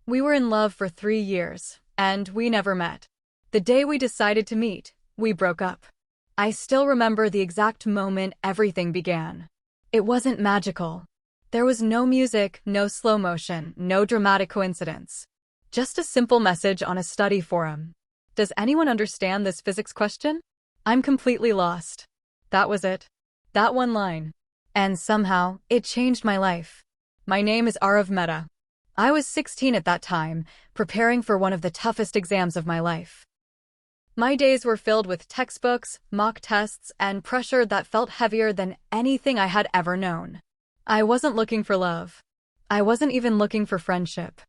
We were in love for 3 years, and we never met. The day we decided to meet, we broke up. I still remember the exact moment everything began. It wasn't magical. There was no music, no slow motion, no dramatic coincidence. Just a simple message on a study forum. Does anyone understand this physics question? I'm completely lost. That was it. That one line. And somehow, it changed my life. My name is Arav Mehta. I was 16 at that time, preparing for one of the toughest exams of my life. My days were filled with textbooks, mock tests, and pressure that felt heavier than anything I had ever known. I wasn't looking for love. I wasn't even looking for friendship.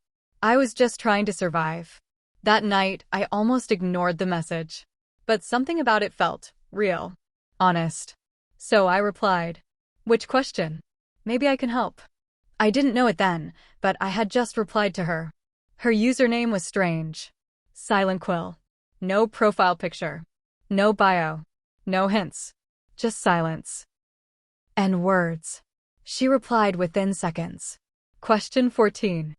I was just trying to survive. That night, I almost ignored the message. But something about it felt real, honest. So I replied, "Which question? Maybe I can help." I didn't know it then, but I had just replied to her. Her username was strange. Silent Quill. No profile picture. No bio. No hints. Just silence. And words. She replied within seconds. Question 14.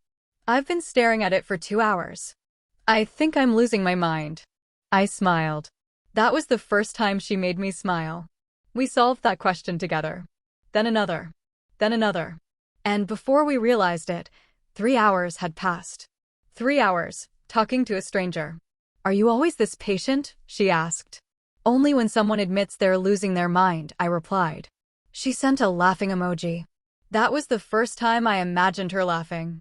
I've been staring at it for 2 hours. I think I'm losing my mind. I smiled. That was the first time she made me smile. We solved that question together. Then another. Then another. And before we realized it, 3 hours had passed. 3 hours, talking to a stranger. Are you always this patient? She asked. Only when someone admits they're losing their mind, I replied. She sent a laughing emoji. That was the first time I imagined her laughing.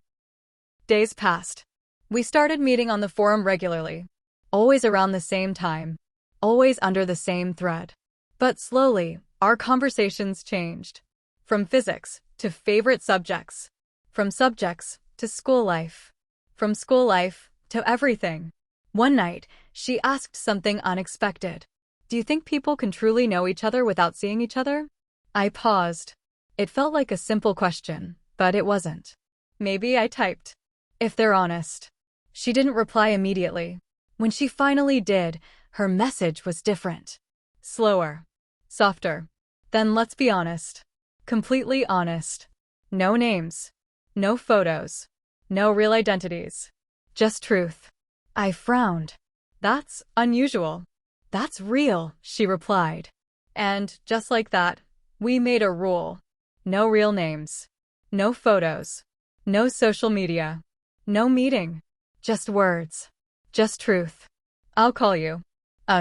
Days passed. We started meeting on the forum regularly. Always around the same time. Always under the same thread. But slowly, our conversations changed. From physics to favorite subjects. From subjects to school life. From school life to everything. One night, she asked something unexpected. Do you think people can truly know each other without seeing each other? I paused. It felt like a simple question, but it wasn't. Maybe I typed. If they're honest. She didn't reply immediately. When she finally did, her message was different. Slower. Softer. Then let's be honest. Completely honest. No names. No photos. No real identities. Just truth. I frowned. That's unusual. That's real, she replied. And, just like that, we made a rule. No real names. No photos. No social media. No meeting. Just words. Just truth. I'll call you.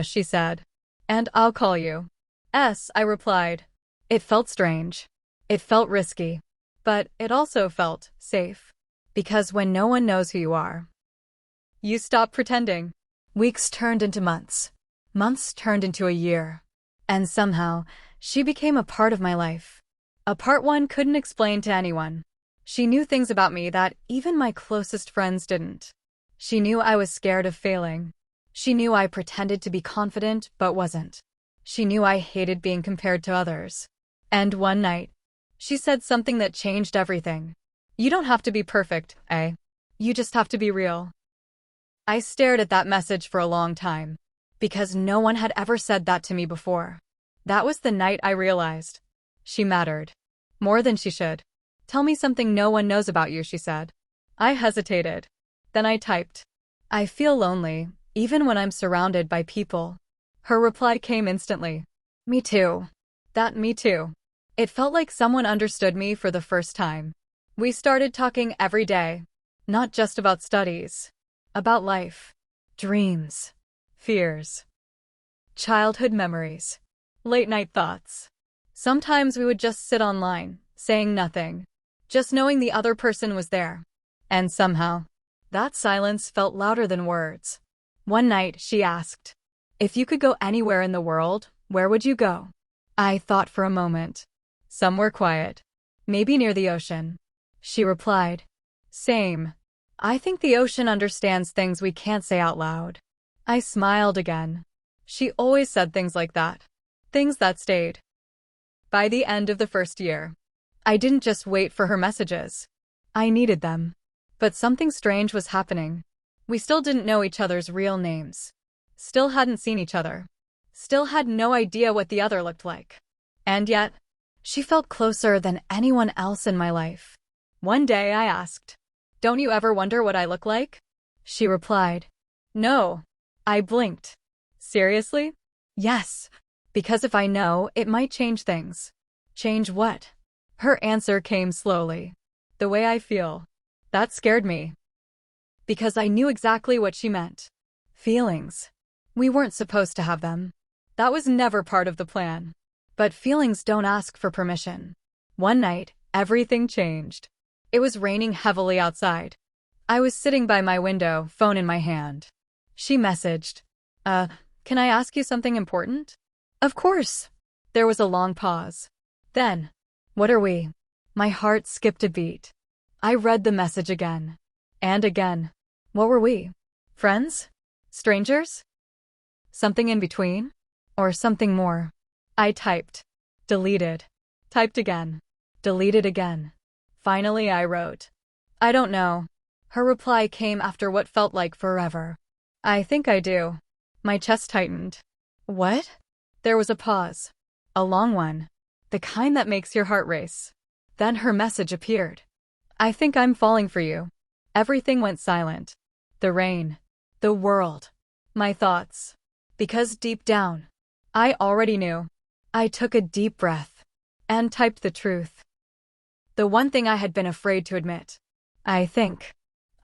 She said. And I'll call you. I replied. It felt strange. It felt risky. But it also felt safe. Because when no one knows who you are, you stop pretending. Weeks turned into months. Months turned into a year. And somehow, she became a part of my life. A part one couldn't explain to anyone. She knew things about me that even my closest friends didn't. She knew I was scared of failing. She knew I pretended to be confident but wasn't. She knew I hated being compared to others. And one night, she said something that changed everything. You don't have to be perfect, eh? You just have to be real. I stared at that message for a long time, because no one had ever said that to me before. That was the night I realized. She mattered. More than she should. Tell me something no one knows about you, she said. I hesitated. Then I typed. I feel lonely, even when I'm surrounded by people. Her reply came instantly. Me too. That me too. It felt like someone understood me for the first time. We started talking every day. Not just about studies. About life. Dreams. Fears. Childhood memories. Late-night thoughts. Sometimes we would just sit online, saying nothing. Just knowing the other person was there. And somehow, that silence felt louder than words. One night, she asked, if you could go anywhere in the world, where would you go? I thought for a moment. Somewhere quiet. Maybe near the ocean. She replied. Same. I think the ocean understands things we can't say out loud. I smiled again. She always said things like that. Things that stayed. By the end of the first year, I didn't just wait for her messages. I needed them. But something strange was happening. We still didn't know each other's real names. Still hadn't seen each other. Still had no idea what the other looked like. And yet, she felt closer than anyone else in my life. One day I asked, Don't you ever wonder what I look like? She replied. No. I blinked. Seriously? Yes. Because if I know, it might change things. Change what? Her answer came slowly. The way I feel. That scared me. Because I knew exactly what she meant. Feelings. We weren't supposed to have them. That was never part of the plan. But feelings don't ask for permission. One night, everything changed. It was raining heavily outside. I was sitting by my window, phone in my hand. She messaged. Can I ask you something important? Of course. There was a long pause. Then, what are we? My heart skipped a beat. I read the message again. And again. What were we? Friends? Strangers? Something in between? Or something more? I typed. Deleted. Typed again. Deleted again. Finally, I wrote. I don't know. Her reply came after what felt like forever. I think I do. My chest tightened. What? There was a pause. A long one. The kind that makes your heart race. Then her message appeared. I think I'm falling for you. Everything went silent. The rain. The world. My thoughts. Because deep down, I already knew. I took a deep breath. And typed the truth. The one thing I had been afraid to admit. I think.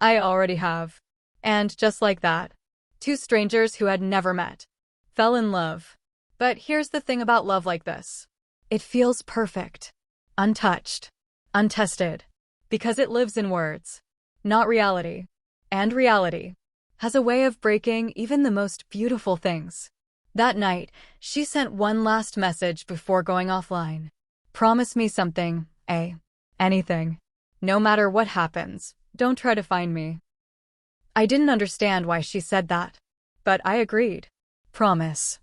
I already have. And just like that, two strangers who had never met fell in love. But here's the thing about love like this. It feels perfect. Untouched. Untested. Because it lives in words. Not reality. And reality has a way of breaking even the most beautiful things. That night, she sent one last message before going offline. Promise me something, anything. No matter what happens, don't try to find me. I didn't understand why she said that. But I agreed. Promise.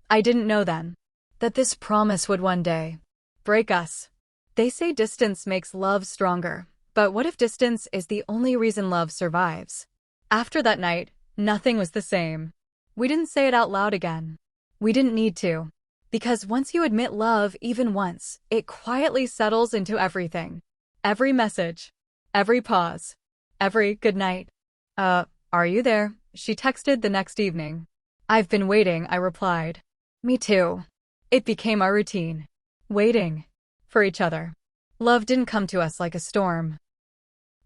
I didn't know then that this promise would one day break us. They say distance makes love stronger, but what if distance is the only reason love survives? After that night, nothing was the same. We didn't say it out loud again. We didn't need to. Because once you admit love even once, it quietly settles into everything. Every message. Every pause. Every good night. Are you there? She texted the next evening. I've been waiting, I replied. Me too. It became our routine. Waiting. For each other. Love didn't come to us like a storm.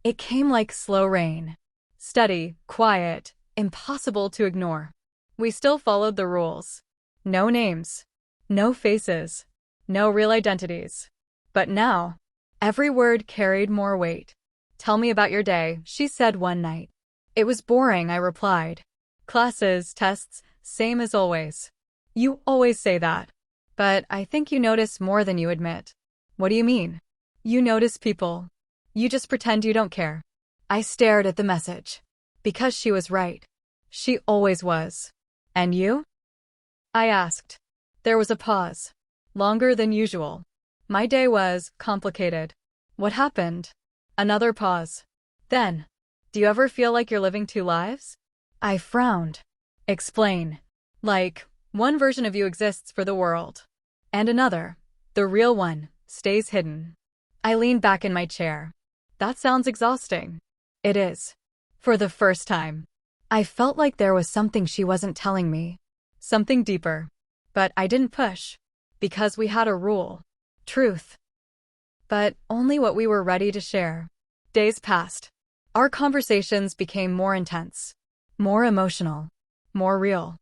It came like slow rain. Steady, quiet, impossible to ignore. We still followed the rules. No names. No faces. No real identities. But now, every word carried more weight. Tell me about your day, she said one night. It was boring, I replied. Classes, tests, same as always. You always say that. But I think you notice more than you admit. What do you mean? You notice people. You just pretend you don't care. I stared at the message. Because she was right. She always was. And you? I asked. There was a pause. Longer than usual. My day was complicated. What happened? Another pause. Then, do you ever feel like you're living two lives? I frowned. Explain. Like, one version of you exists for the world. And another, the real one, stays hidden. I leaned back in my chair. That sounds exhausting. It is. For the first time. I felt like there was something she wasn't telling me. Something deeper. But I didn't push. Because we had a rule. Truth. But only what we were ready to share. Days passed. Our conversations became more intense. More emotional. More real.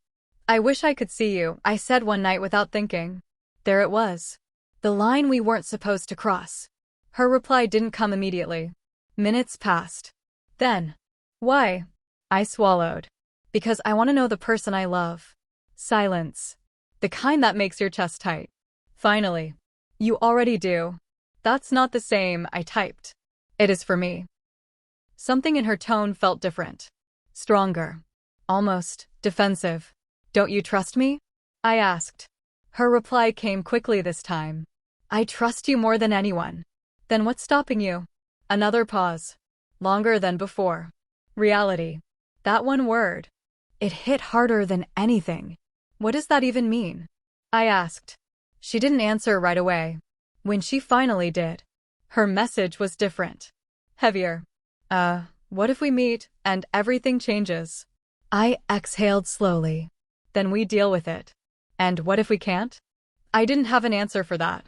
I wish I could see you, I said one night without thinking. There it was. The line we weren't supposed to cross. Her reply didn't come immediately. Minutes passed. Then. Why? I swallowed. Because I want to know the person I love. Silence. The kind that makes your chest tight. Finally. You already do. That's not the same, I typed. It is for me. Something in her tone felt different. Stronger. Almost defensive. Don't you trust me? I asked. Her reply came quickly this time. I trust you more than anyone. Then what's stopping you? Another pause. Longer than before. Reality. That one word. It hit harder than anything. What does that even mean? I asked. She didn't answer right away. When she finally did, her message was different. Heavier. What if we meet and everything changes? I exhaled slowly. Then we deal with it. And what if we can't? I didn't have an answer for that.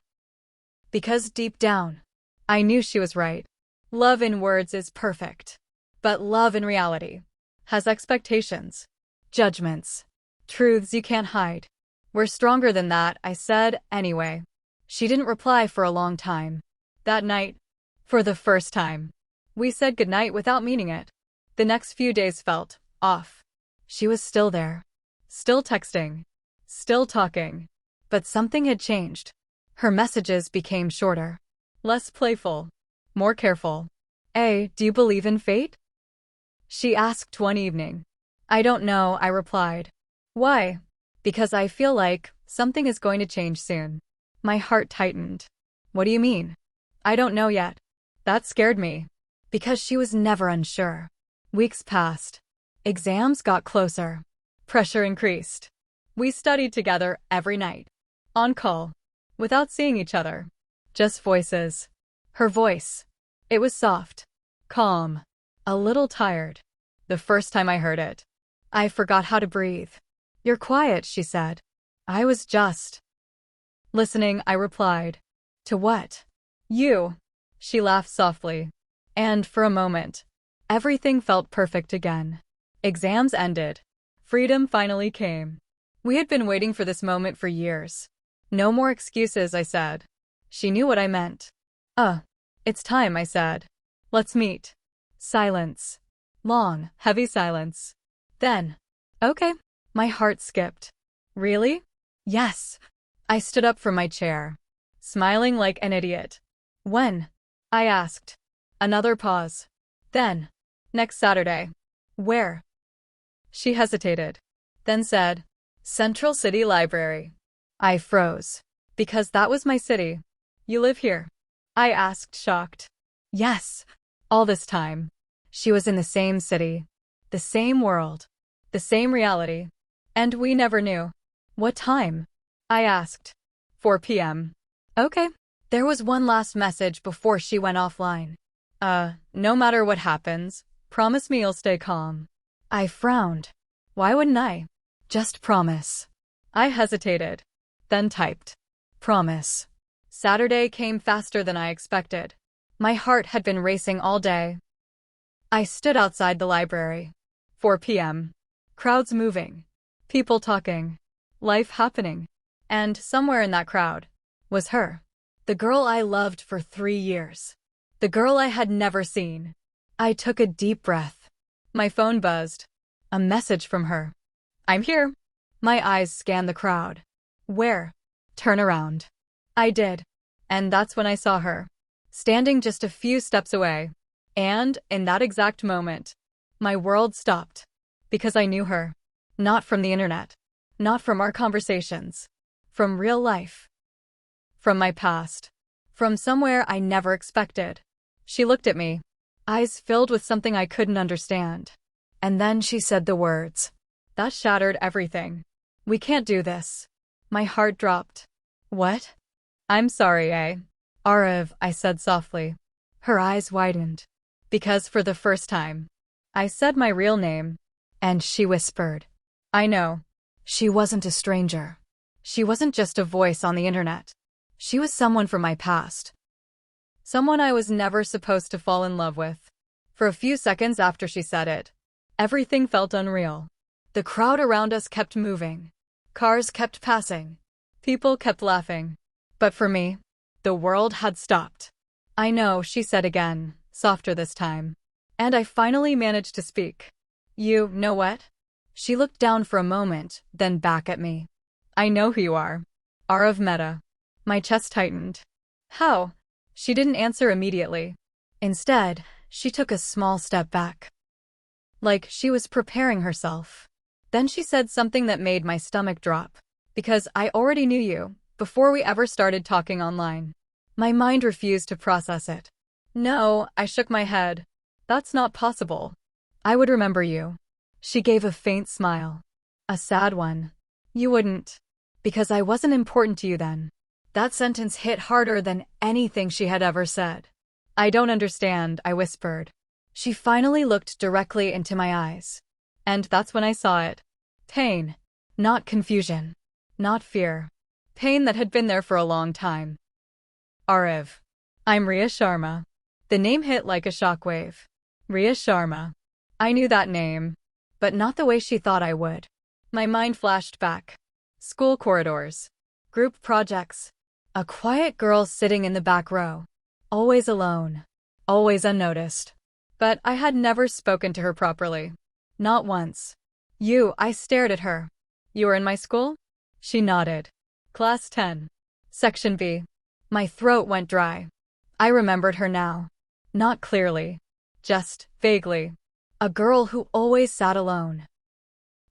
Because deep down, I knew she was right. Love in words is perfect. But love in reality has expectations, judgments, truths you can't hide. We're stronger than that, I said anyway. She didn't reply for a long time. That night, for the first time, we said goodnight without meaning it. The next few days felt off. She was still there, still texting, still talking. But something had changed. Her messages became shorter, less playful, more careful. "Hey, do you believe in fate?" she asked one evening. "I don't know," I replied. "Why?" "Because I feel like something is going to change soon." My heart tightened. "What do you mean?" "I don't know yet." That scared me, because she was never unsure. Weeks passed. Exams got closer. Pressure increased. We studied together every night, on call, without seeing each other. Just voices. Her voice. It was soft, calm, a little tired. The first time I heard it, I forgot how to breathe. "You're quiet," she said. I was just listening, I replied. "To what?" "You." She laughed softly. And for a moment, everything felt perfect again. Exams ended. Freedom finally came. We had been waiting for this moment for years. "No more excuses," I said. She knew what I meant. It's time," I said. "Let's meet." Silence. Long, heavy silence. Then, "Okay." My heart skipped. "Really?" "Yes." I stood up from my chair, smiling like an idiot. "When?" I asked. Another pause. Then, "Next Saturday." "Where?" She hesitated, then said, "Central City Library." I froze, because that was my city. "You live here?" I asked, shocked. "Yes." All this time, she was in the same city, the same world, the same reality. And we never knew. "What time?" I asked. 4 p.m. "Okay." There was one last message before she went offline. No matter what happens, promise me you'll stay calm." I frowned. Why wouldn't I? Just promise. I hesitated, then typed, "Promise." Saturday came faster than I expected. My heart had been racing all day. I stood outside the library. 4 p.m. Crowds moving. People talking. Life happening. And somewhere in that crowd was her. The girl I loved for 3 years. The girl I had never seen. I took a deep breath. My phone buzzed. A message from her. "I'm here." My eyes scanned the crowd. "Where?" "Turn around." I did. And that's when I saw her, standing just a few steps away. And, in that exact moment, my world stopped. Because I knew her. Not from the internet. Not from our conversations. From real life. From my past. From somewhere I never expected. She looked at me, eyes filled with something I couldn't understand. And then she said the words. That shattered everything. "We can't do this." My heart dropped. "What?" "I'm sorry, Arav," I said softly. Her eyes widened. Because for the first time, I said my real name. And she whispered, "I know." She wasn't a stranger. She wasn't just a voice on the internet. She was someone from my past. Someone I was never supposed to fall in love with. For a few seconds after she said it, everything felt unreal. The crowd around us kept moving. Cars kept passing. People kept laughing. But for me, the world had stopped. "I know," she said again, softer this time. And I finally managed to speak. "You know what?" She looked down for a moment, then back at me. "I know who you are. Arav Mehta." My chest tightened. "How?" She didn't answer immediately. Instead, she took a small step back. Like she was preparing herself. Then she said something that made my stomach drop. "Because I already knew you, before we ever started talking online." My mind refused to process it. "No," I shook my head. "That's not possible. I would remember you." She gave a faint smile. A sad one. "You wouldn't. Because I wasn't important to you then." That sentence hit harder than anything she had ever said. "I don't understand," I whispered. She finally looked directly into my eyes. And that's when I saw it. Pain. Not confusion. Not fear. Pain that had been there for a long time. Ariv. I'm Riya Sharma. The name hit like a shockwave. Riya Sharma. I knew that name, but not the way she thought I would. My mind flashed back. School corridors. Group projects. A quiet girl sitting in the back row. Always alone. Always unnoticed. But I had never spoken to her properly. Not once. I stared at her. You were in my school? She nodded. Class 10. Section B. My throat went dry. I remembered her now. Not clearly. Just vaguely. A girl who always sat alone.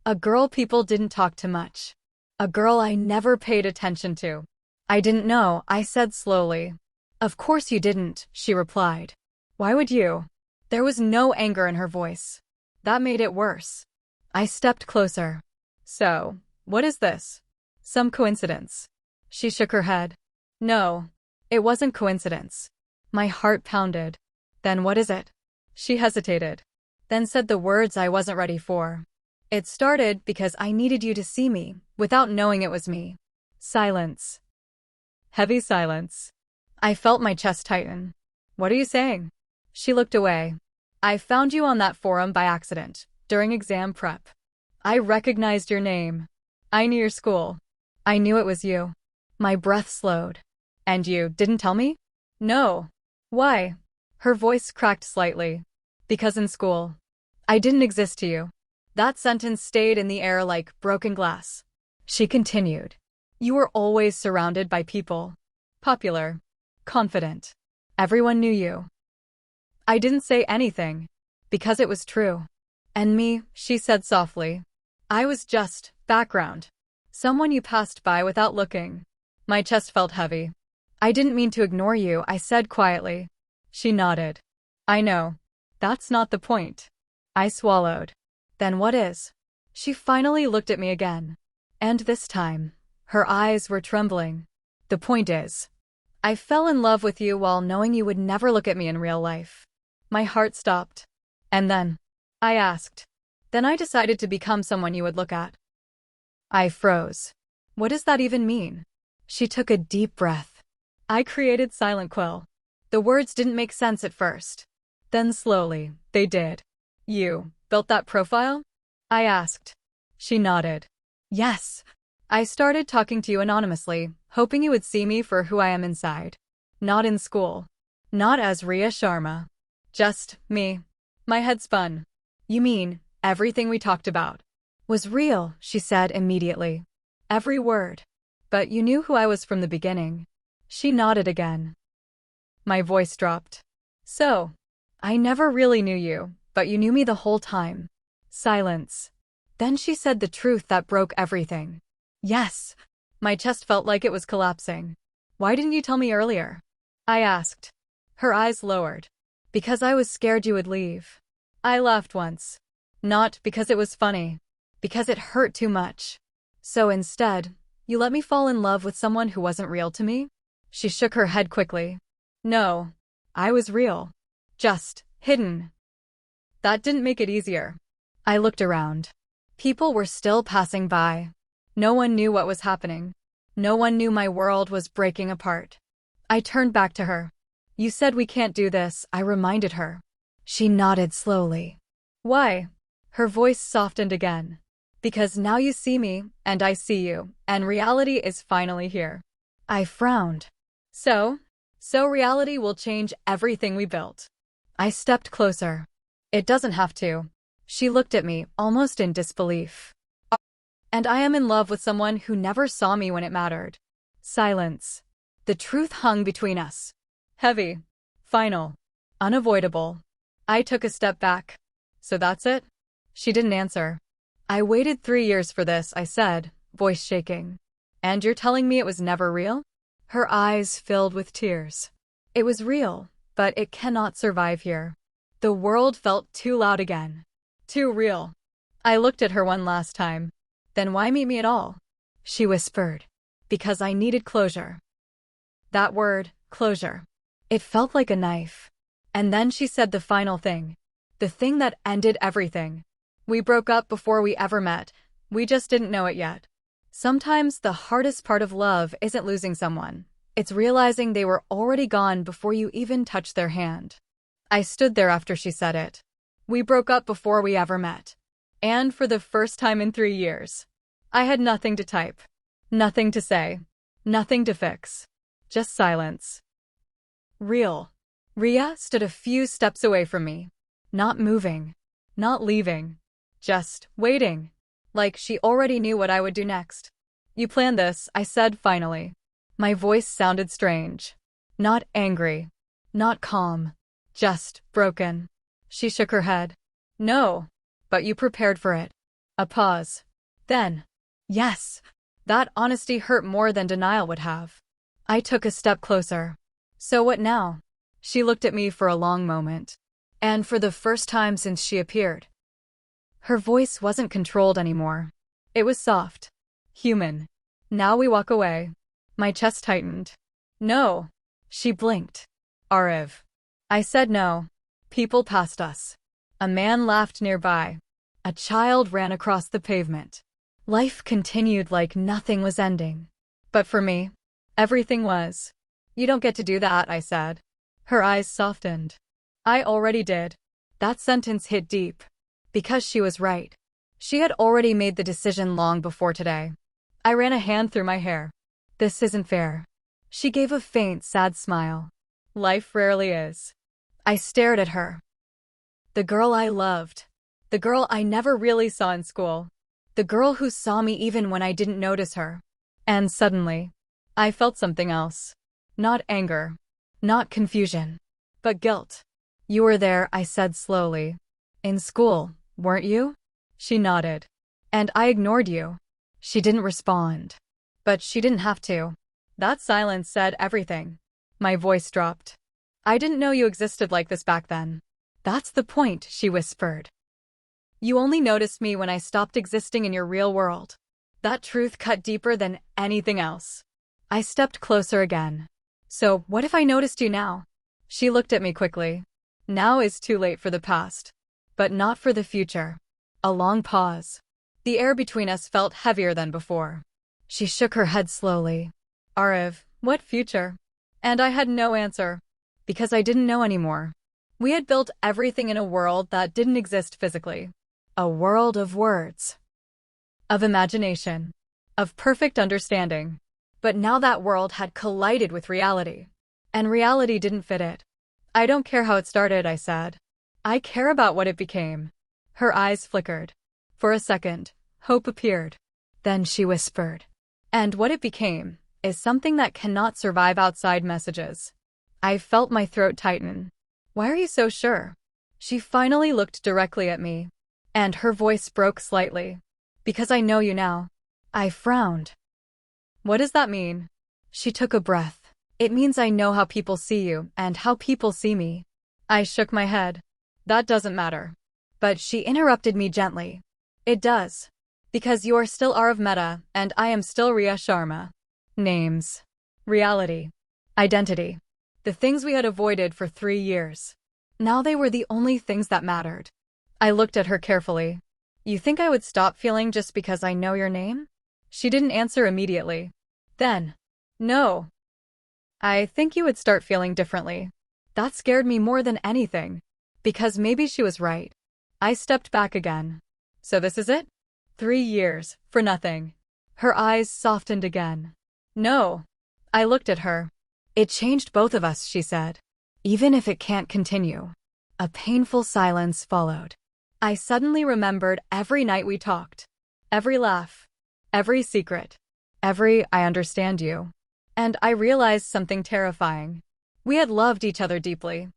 A girl people didn't talk to much. A girl I never paid attention to. I didn't know, I said slowly. Of course you didn't, she replied. Why would you? There was no anger in her voice. That made it worse. I stepped closer. So, what is this? Some coincidence? She shook her head. No, it wasn't coincidence. My heart pounded. Then what is it? She hesitated. Then said the words I wasn't ready for. It started because I needed you to see me, without knowing it was me. Silence. Heavy silence. I felt my chest tighten. What are you saying? She looked away. I found you on that forum by accident, during exam prep. I recognized your name. I knew your school. I knew it was you. My breath slowed. And you didn't tell me? No. Why? Her voice cracked slightly. Because in school, I didn't exist to you. That sentence stayed in the air like broken glass. She continued. You were always surrounded by people. Popular. Confident. Everyone knew you. I didn't say anything. Because it was true. And me, she said softly. I was just background. Someone you passed by without looking. My chest felt heavy. I didn't mean to ignore you, I said quietly. She nodded. I know. That's not the point. I swallowed. Then what is? She finally looked at me again. And this time, her eyes were trembling. The point is, I fell in love with you while knowing you would never look at me in real life. My heart stopped. And then, I asked. Then I decided to become someone you would look at. I froze. What does that even mean? She took a deep breath. I created Silent Quill. The words didn't make sense at first. Then slowly, they did. You built that profile? I asked. She nodded. Yes. I started talking to you anonymously, hoping you would see me for who I am inside. Not in school. Not as Riya Sharma. Just me. My head spun. You mean, everything we talked about was real, she said immediately. Every word. But you knew who I was from the beginning. She nodded again. My voice dropped. So, I never really knew you, but you knew me the whole time. Silence. Then she said the truth that broke everything. Yes. My chest felt like it was collapsing. Why didn't you tell me earlier? I asked. Her eyes lowered. Because I was scared you would leave. I laughed once. Not because it was funny. Because it hurt too much. So instead, you let me fall in love with someone who wasn't real to me? She shook her head quickly. No. I was real. Just hidden. That didn't make it easier. I looked around. People were still passing by. No one knew what was happening. No one knew my world was breaking apart. I turned back to her. You said we can't do this, I reminded her. She nodded slowly. Why? Her voice softened again. Because now you see me, and I see you, and reality is finally here. I frowned. So reality will change everything we built. I stepped closer. It doesn't have to. She looked at me, almost in disbelief. And I am in love with someone who never saw me when it mattered. Silence. The truth hung between us. Heavy. Final. Unavoidable. I took a step back. So that's it? She didn't answer. I waited 3 years for this, I said, voice shaking. And you're telling me it was never real? Her eyes filled with tears. It was real, but it cannot survive here. The world felt too loud again. Too real. I looked at her one last time. Then why meet me at all? She whispered. Because I needed closure. That word, closure. It felt like a knife. And then she said the final thing. The thing that ended everything. We broke up before we ever met. We just didn't know it yet. Sometimes the hardest part of love isn't losing someone. It's realizing they were already gone before you even touched their hand. I stood there after she said it. We broke up before we ever met. And for the first time in 3 years. I had nothing to type. Nothing to say. Nothing to fix. Just silence. Real. Ria stood a few steps away from me. Not moving. Not leaving. Just waiting. Like she already knew what I would do next. You planned this, I said finally. My voice sounded strange. Not angry. Not calm. Just broken. She shook her head. No. But you prepared for it. A pause. Then. Yes. That honesty hurt more than denial would have. I took a step closer. So what now? She looked at me for a long moment. And for the first time since she appeared. Her voice wasn't controlled anymore. It was soft. Human. Now we walk away. My chest tightened. No. She blinked. Ariv. I said no. People passed us. A man laughed nearby. A child ran across the pavement. Life continued like nothing was ending. But for me, everything was. You don't get to do that, I said. Her eyes softened. I already did. That sentence hit deep. Because she was right. She had already made the decision long before today. I ran a hand through my hair. This isn't fair. She gave a faint, sad smile. Life rarely is. I stared at her. The girl I loved. The girl I never really saw in school. The girl who saw me even when I didn't notice her. And suddenly, I felt something else. Not anger. Not confusion. But guilt. You were there, I said slowly. In school, weren't you? She nodded. And I ignored you. She didn't respond. But she didn't have to. That silence said everything. My voice dropped. I didn't know you existed like this back then. That's the point, she whispered. You only noticed me when I stopped existing in your real world. That truth cut deeper than anything else. I stepped closer again. So, what if I noticed you now? She looked at me quickly. Now is too late for the past. But not for the future. A long pause. The air between us felt heavier than before. She shook her head slowly. Ariv, what future? And I had no answer. Because I didn't know anymore. We had built everything in a world that didn't exist physically. A world of words. Of imagination. Of perfect understanding. But now that world had collided with reality. And reality didn't fit it. I don't care how it started, I said. I care about what it became. Her eyes flickered. For a second, hope appeared. Then she whispered. And what it became is something that cannot survive outside messages. I felt my throat tighten. Why are you so sure? She finally looked directly at me. And her voice broke slightly. Because I know you now. I frowned. What does that mean? She took a breath. It means I know how people see you and how people see me. I shook my head. That doesn't matter. But she interrupted me gently. It does. Because you are still Arav Mehta and I am still Ria Sharma. Names. Reality. Identity. The things we had avoided for 3 years. Now they were the only things that mattered. I looked at her carefully. You think I would stop feeling just because I know your name? She didn't answer immediately. Then. No. I think you would start feeling differently. That scared me more than anything. Because maybe she was right. I stepped back again. So this is it? 3 years, for nothing. Her eyes softened again. No. I looked at her. It changed both of us, she said. Even if it can't continue. A painful silence followed. I suddenly remembered every night we talked. Every laugh. Every secret. Every I understand you. And I realized something terrifying. We had loved each other deeply.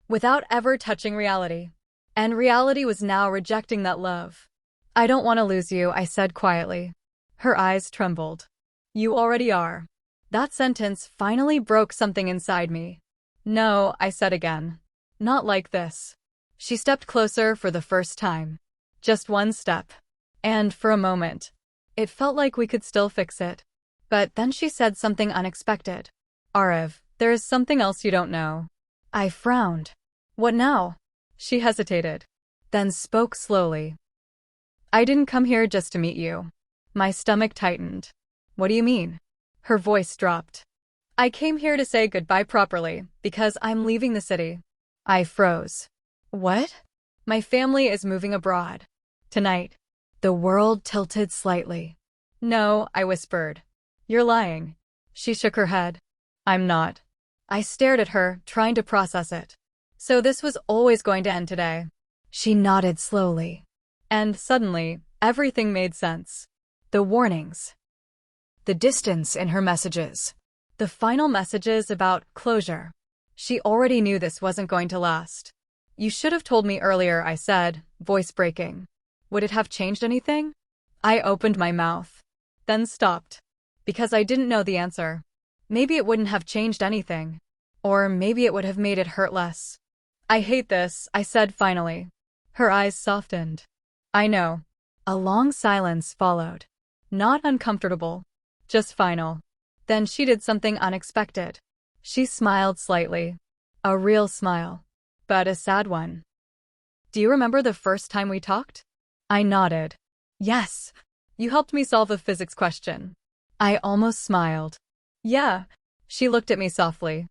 Without ever touching reality. And reality was now rejecting that love. I don't want to lose you, I said quietly. Her eyes trembled. You already are. That sentence finally broke something inside me. No, I said again. Not like this. She stepped closer for the first time. Just one step. And for a moment, it felt like we could still fix it. But then she said something unexpected. Ariv, there is something else you don't know. I frowned. What now? She hesitated, then spoke slowly. I didn't come here just to meet you. My stomach tightened. What do you mean? Her voice dropped. I came here to say goodbye properly, because I'm leaving the city. I froze. What? My family is moving abroad. Tonight. The world tilted slightly. No, I whispered. You're lying. She shook her head. I'm not. I stared at her, trying to process it. So this was always going to end today. She nodded slowly. And suddenly, everything made sense. The warnings. The distance in her messages. The final messages about closure. She already knew this wasn't going to last. You should have told me earlier, I said, voice breaking. Would it have changed anything? I opened my mouth, then stopped, because I didn't know the answer. Maybe it wouldn't have changed anything. Or maybe it would have made it hurt less. I hate this, I said finally. Her eyes softened. I know. A long silence followed. Not uncomfortable, just final. Then she did something unexpected. She smiled slightly. A real smile, but a sad one. Do you remember the first time we talked? I nodded. Yes. You helped me solve a physics question. I almost smiled. Yeah. She looked at me softly.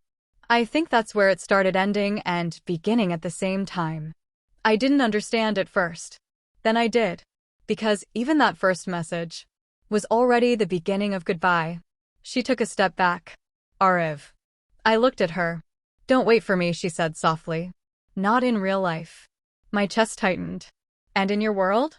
I think that's where it started ending and beginning at the same time. I didn't understand at first. Then I did. Because even that first message was already the beginning of goodbye. She took a step back. Ariv. I looked at her. Don't wait for me, she said softly. Not in real life. My chest tightened. And in your world?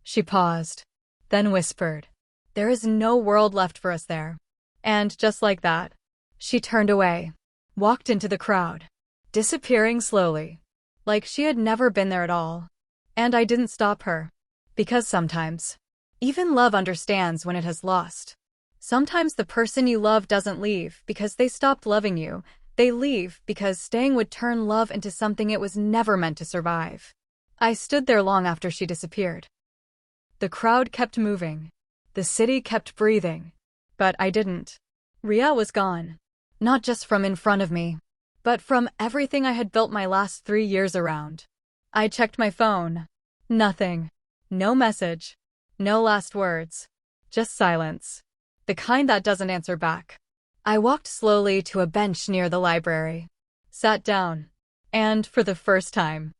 She paused, then whispered. There is no world left for us there. And just like that, she turned away, walked into the crowd, disappearing slowly, like she had never been there at all. And I didn't stop her. Because sometimes, even love understands when it has lost. Sometimes the person you love doesn't leave because they stopped loving you. They leave because staying would turn love into something it was never meant to survive. I stood there long after she disappeared. The crowd kept moving. The city kept breathing. But I didn't. Ria was gone. Not just from in front of me, but from everything I had built my last 3 years around. I checked my phone. Nothing. No message. No last words. Just silence. The kind that doesn't answer back. I walked slowly to a bench near the library. Sat down. And for the first time,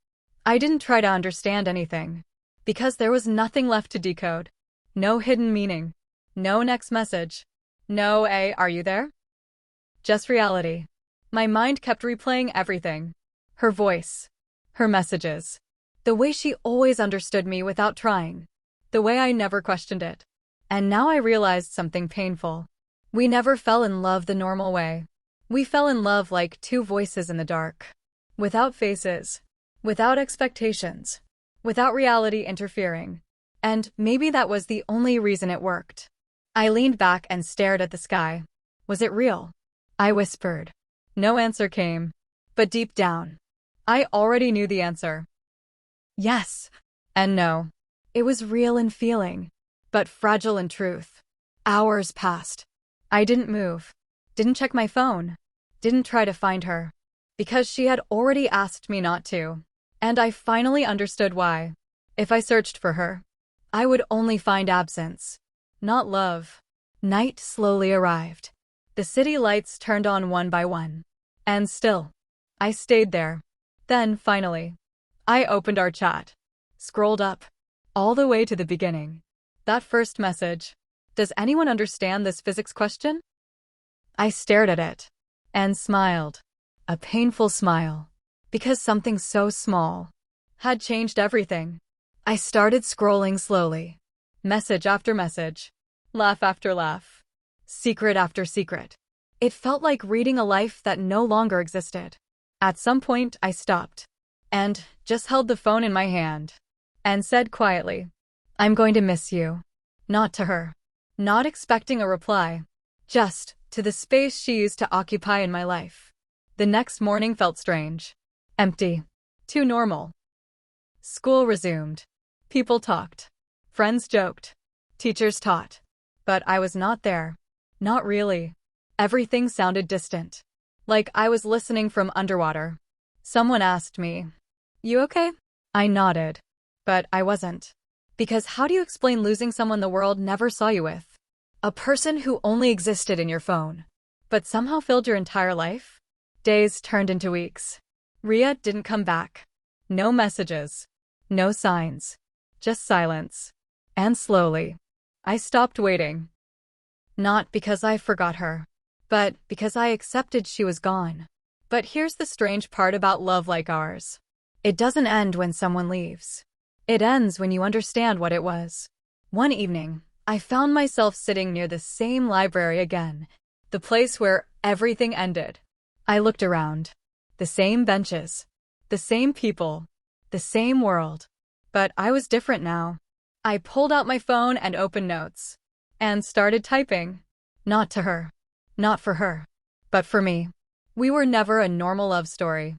I didn't try to understand anything. Because there was nothing left to decode. No hidden meaning. No next message. No are you there? Just reality. My mind kept replaying everything. Her voice. Her messages. The way she always understood me without trying. The way I never questioned it. And now I realized something painful. We never fell in love the normal way. We fell in love like two voices in the dark. Without faces. Without expectations. Without reality interfering. And maybe that was the only reason it worked. I leaned back and stared at the sky. Was it real? I whispered. No answer came. But deep down, I already knew the answer. Yes. And no. It was real in feeling, but fragile in truth. Hours passed. I didn't move. Didn't check my phone. Didn't try to find her. Because she had already asked me not to. And I finally understood why. If I searched for her, I would only find absence, not love. Night slowly arrived. The city lights turned on one by one. And still, I stayed there. Then, finally, I opened our chat. Scrolled up. All the way to the beginning. That first message. Does anyone understand this physics question? I stared at it. And smiled. A painful smile. Because something so small had changed everything. I started scrolling slowly. Message after message. Laugh after laugh. Secret after secret. It felt like reading a life that no longer existed. At some point, I stopped. And just held the phone in my hand. And said quietly, I'm going to miss you. Not to her. Not expecting a reply. Just to the space she used to occupy in my life. The next morning felt strange. Empty. Too normal. School resumed. People talked. Friends joked. Teachers taught. But I was not there. Not really. Everything sounded distant. Like I was listening from underwater. Someone asked me, You okay? I nodded. But I wasn't. Because how do you explain losing someone the world never saw you with? A person who only existed in your phone, but somehow filled your entire life? Days turned into weeks. Ria didn't come back. No messages. No signs. Just silence. And slowly, I stopped waiting. Not because I forgot her, but because I accepted she was gone. But here's the strange part about love like ours. It doesn't end when someone leaves. It ends when you understand what it was. One evening, I found myself sitting near the same library again, the place where everything ended. I looked around. The same benches, the same people, the same world. But I was different now. I pulled out my phone and opened notes. And started typing. Not to her. Not for her. But for me. We were never a normal love story.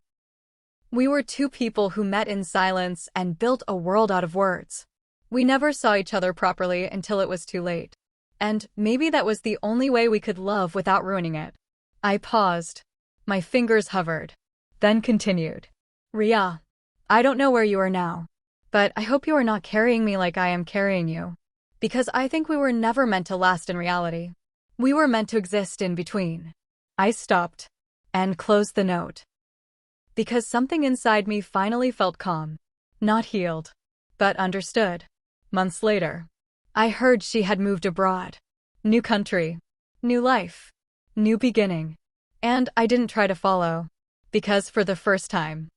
We were two people who met in silence and built a world out of words. We never saw each other properly until it was too late. And maybe that was the only way we could love without ruining it. I paused. My fingers hovered. Then continued. Ria, I don't know where you are now. But I hope you are not carrying me like I am carrying you. Because I think we were never meant to last in reality. We were meant to exist in between. I stopped. And closed the note. Because something inside me finally felt calm. Not healed. But understood. Months later, I heard she had moved abroad. New country. New life. New beginning. And I didn't try to follow. Because for the first time,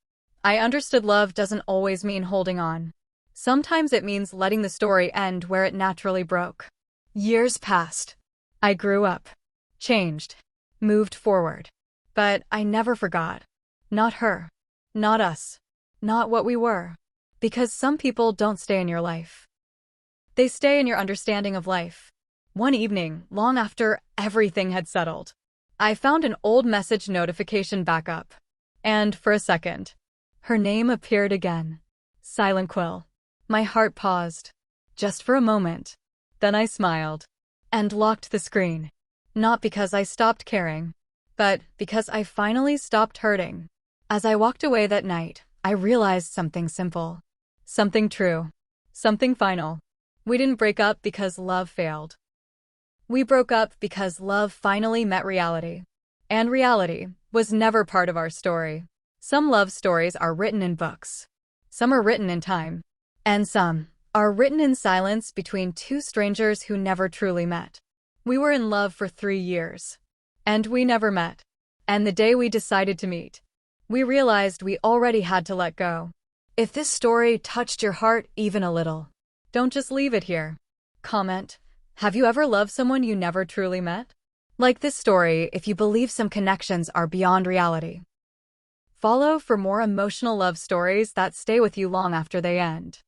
I understood love doesn't always mean holding on. Sometimes it means letting the story end where it naturally broke. Years passed. I grew up. Changed. Moved forward. But I never forgot. Not her. Not us. Not what we were. Because some people don't stay in your life. They stay in your understanding of life. One evening, long after everything had settled, I found an old message notification backup. And for a second, her name appeared again. Silent Quill. My heart paused. Just for a moment. Then I smiled. And locked the screen. Not because I stopped caring, but because I finally stopped hurting. As I walked away that night, I realized something simple. Something true. Something final. We didn't break up because love failed. We broke up because love finally met reality. And reality was never part of our story. Some love stories are written in books. Some are written in time. And some are written in silence between two strangers who never truly met. We were in love for 3 years. And we never met. And the day we decided to meet, we realized we already had to let go. If this story touched your heart even a little, don't just leave it here. Comment, have you ever loved someone you never truly met? Like this story if you believe some connections are beyond reality. Follow for more emotional love stories that stay with you long after they end.